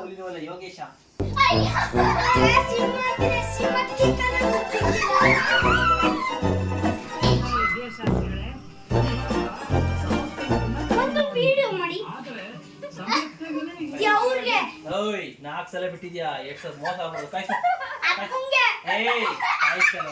ಉಳಿದವಲ್ಲ ಯೋಗೇಶ. ಓಯ್ 4 ಸಲ ಬಿಟ್ಟಿದ್ಯಾ, ಎಷ್ಟು ಮೋಸ ಆಗ್ಬಿಡು. ಕಾಯ್ಸೋ ಏಯ್ ಕಾಯ್ಸೋ.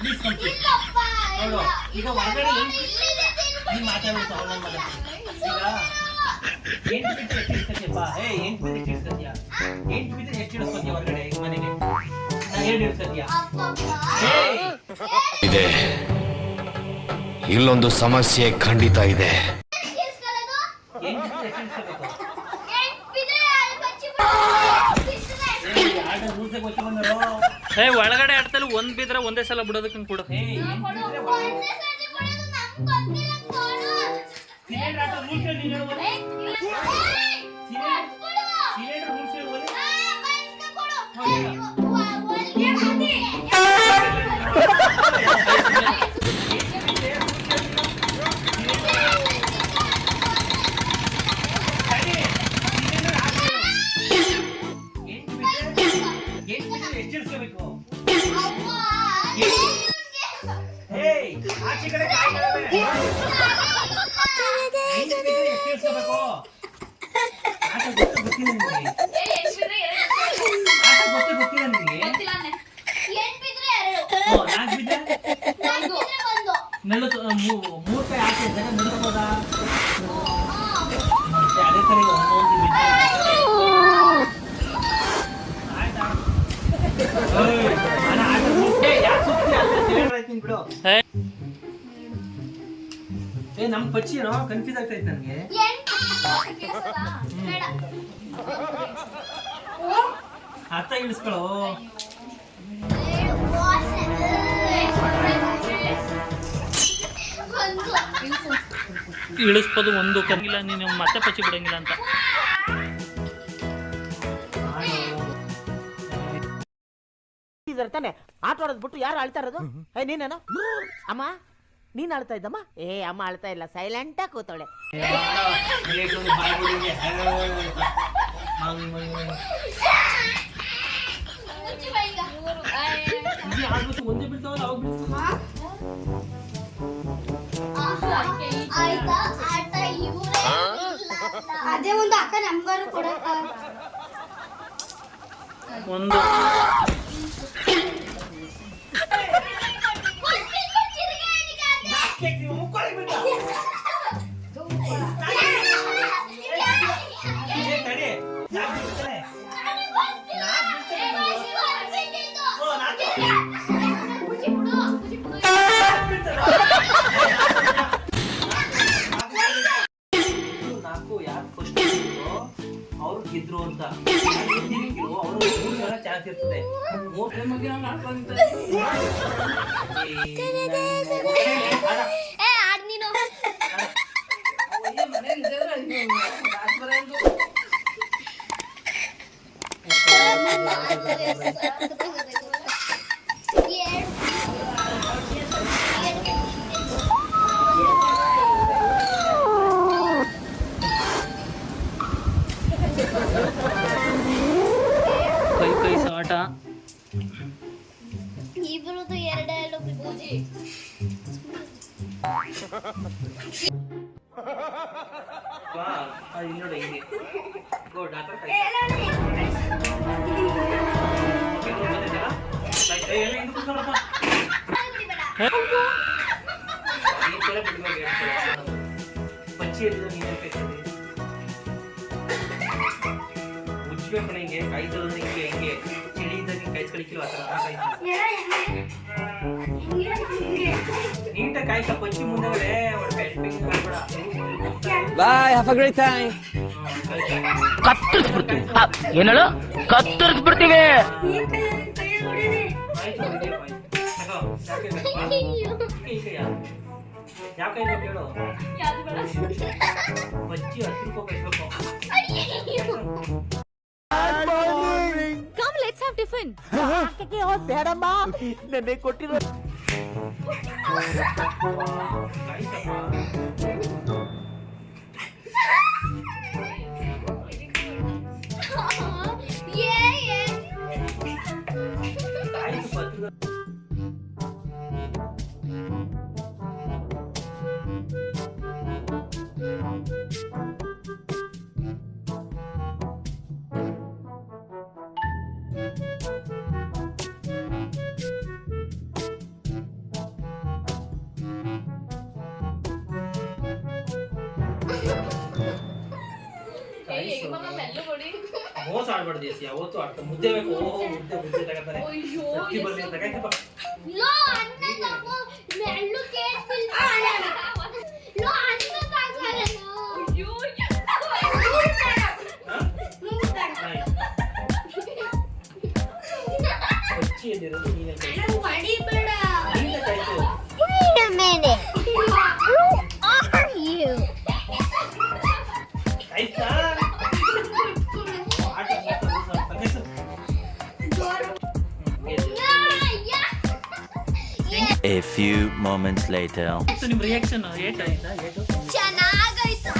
ಪ್ಲೀಸ್ ಕಮ್ ನೋಡು. ಈಗ ಹೊರಗಡೆ ನೀನು ಮಾತಾಡ್ಬಿಡ್ತು ಅವನ ಮಗ. ಈಗ 8 ಬಿಟ್ಟು ಎಷ್ಟು ಇಡ್ಸ್ಕೊತೀಯಪ್ಪ? 8 ಬಿಟ್ಟು ಎಷ್ಟು ಇಡ್ಸ್ಕೊತೀಯ? 8 ಬಿಟ್ಟು ಎಷ್ಟು ಇಡ್ಸ್ಕೊತೀಯ ಹೊರಗಡೆ ಮನೆಗೆ? ನಾನು 7 ಇಡ್ಸ್ಕೊತೀಯ? ಇದೆ, ಇಲ್ಲೊಂದು ಸಮಸ್ಯೆ ಖಂಡಿತ ಇದೆ. ಒಳಗಡೆ ಆಡ್ತಲ್ಲ ಒಂದ್ ಬಿದ್ರೆ ಒಂದೇ ಸಲ ಬಿಡೋದಕ್ಕೆ ಕೂಡ. ನಮ್ ಪಚ್ಚಿ ಏನೋ ಕನ್ಫ್ಯೂಸ್ ಆಗ್ತೈತೆ ನನಗೆ. ಅರ್ಥ ಇಳಿಸ್ಕೊಳ್ಳೋ. ಇಳಿಸ್ಬೋದು ಒಂದು ಕಮ್ಮಿಲ್ಲ, ನೀನು ಮತ್ತೆ ಪಚ್ಚಿ ಬಿಡಂಗಿಲ್ಲ ಅಂತ. ತಾನೆ ಆಟ ಆಡೋದ್ ಬಿಟ್ಟು ಯಾರು ಅಳ್ತಾ ಇರೋದು? ನೀನೇನೋ ಅಮ್ಮ ನೀನ್ ಅಳ್ತಾ ಇದ್ದಮ್ಮ? ಅಮ್ಮ ಅಳ್ತಾ ಇಲ್ಲ, ಸೈಲೆಂಟ್ ಆಗಿ ಕೂತವಳೆ. ಒಂದೇ ಬಿಡ್ತಾವಲ್ಲ ಅವಾಗ ಅದೇ ಒಂದು ಅಕ್ಕ ನಮ್ಗಾರು ಕೊಡ ಒಂದು ಅವ್ರು ಗೆದ್ರು ಅಂತ ಅವರು 3 ಸಲ ಚಾನ್ಸ್ ಇರ್ತದೆ. 3 ಟೈಮ್ ಕೈ ಸಾಟ ಇಬ್ರದ್ದು 2 ಪೂಜೆ. ನೋಡಿ ಹಿಂಗೆ ಗೋಡ್ ಹಾಕ ಪಚ್ಚಿ ಉಜ್ಬೇಕು ಹಿಂಗೆ ಕಾಯ್ತದ ಹಿಂಗೆ ಹಿಂಗೆ ಚಳಿಯಿಂದ ಹಿಂಗೆ ಕಾಯ್ಸ್ಕೊಳಿಕ್ಕಿಲ್ವ ನೀಟಾಗಿ ಕಾಯ್ಕ ಪಚ್ಚಿ ಮುಂದೆ ಬಾಯ್, ಹ್ಯಾವ್ ಅ ಗ್ರೇಟ್ ಟೈಮ್. ಕತ್ತರಿಸ್ಬಿಡ್ತೀವಿ. ಏನಳು ಕತ್ತರಿಸ್ಬಿಡ್ತೀವಿ. ಯಾಕೆ ಹೇಳು ಬಜ್ಜಿ 10 ರೂಪಾಯಿ ಕಟ್ಬೇಕು. Come, let's have tiffin. ಬೇಡಮ್ಮ, ನೆನ್ನೆ ಕೊಟ್ಟಿರೋ ಕಾಯ್ಸಪ್ಪ. ಮೋಸ ಆಡ್ಬಾರ್ದು ಎಸ್ ಯಾವತ್ತು ಆಡ್ತಾರೆ ಮುದ್ದೆ ಬೇಕು ಮುದ್ದೆ ತಗೋತಾರೆ ಅಕ್ಕಿ ಬರ್ಲಿ ಅಂತ ಕಾಯ್ತಪ್ಪ ಲೋ ಅನ್ನ ತಗೋ ಮೆಲ್ಲು ಕೇಳ್ತಿಲ್ಲ ಲೋ ಅನ್ನ ತಗೋ ಅಯ್ಯೋ ಅಚ್ಚಿ ಎಲ್ಲಿರೋದು ನೀನೇ ಹೊಡಿಬೇಡ ಕಾಯ್ತು Wait a minute. Who are you? ಆಯ್ತಾ A few moments later. ನಿಮ್ ರಿಯಾಕ್ಷನ್ ಏಟಾಯ್ತಾ ಏಟು ಚೆನ್ನಾಗಾಯ್ತು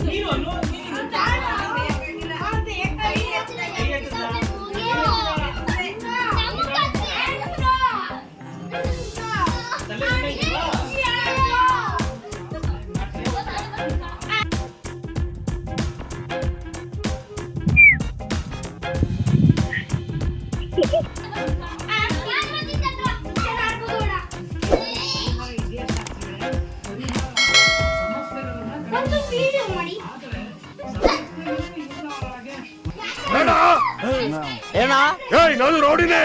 ನೀನು ಒಂದು ವಿಡಿಯೋ ಮಾಡಿ ಏನೋ ನಾನು ನೋಡಿನೇ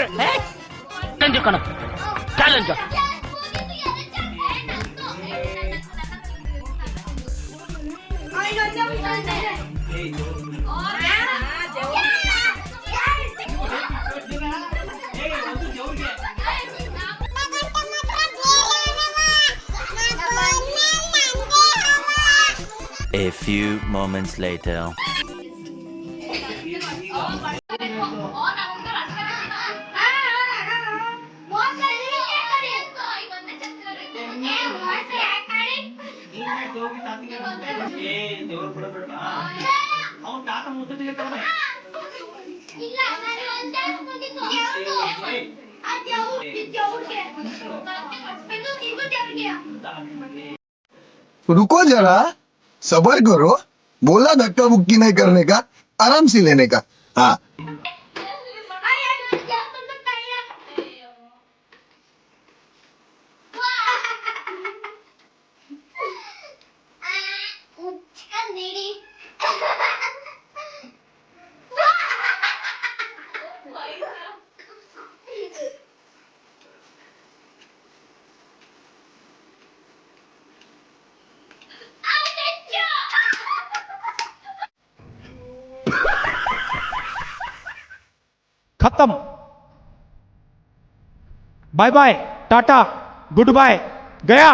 ಚಾಲೆಂಜ್ ಕಣ challenge A few moments later. ದೇವ್ರು ಬಿಡಬೇಡ ಅವ್ನು ತಾತ ಮುದ್ದೆ ತಗೊಂಡೆ रुको जरा सबर करो बोला धक्का मुक्की नहीं करने का आराम से लेने का हाँ खत्म bye bye tata goodbye गया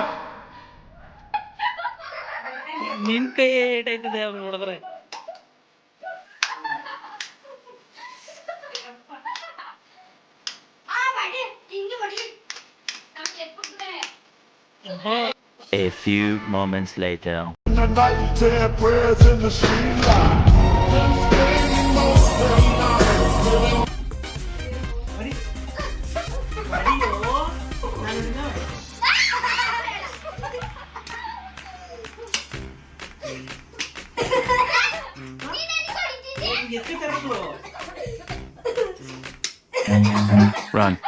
ನಿನ್ ಕೈ ಏಟಾಯ್ತದೆ ಅವ್ರು ನೋಡಿದ್ರೆ A few moments later. Run.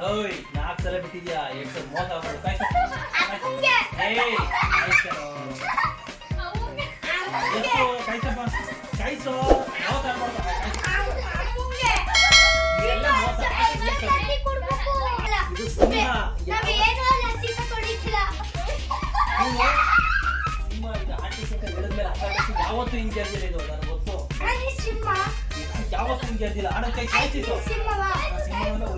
ಓಯ್ 4 ಸಲ ಬಿಟ್ಟಿದ್ಯಾ ಎಷ್ಟು ಮೋಸ ಮಾಡ್ಬಿಡು ಕಾಯ್ಸಪ್ಪ ಕಾಯ್ಸೋ ಯಾವ ತರ ಯಾವತ್ತು ಹಿಂಗೆ ಗೆದ್ದಿಲ್ಲ ಇದು ನನಗೆ ಗೊತ್ತು ಯಾವತ್ತು ಹಿಂಗೆ ಗೆದ್ದಿಲ್ಲ ಆಡ ಕೈ ಕಾಯ್ಸಿತ್ತು ಸಿಂಹವನ್ನು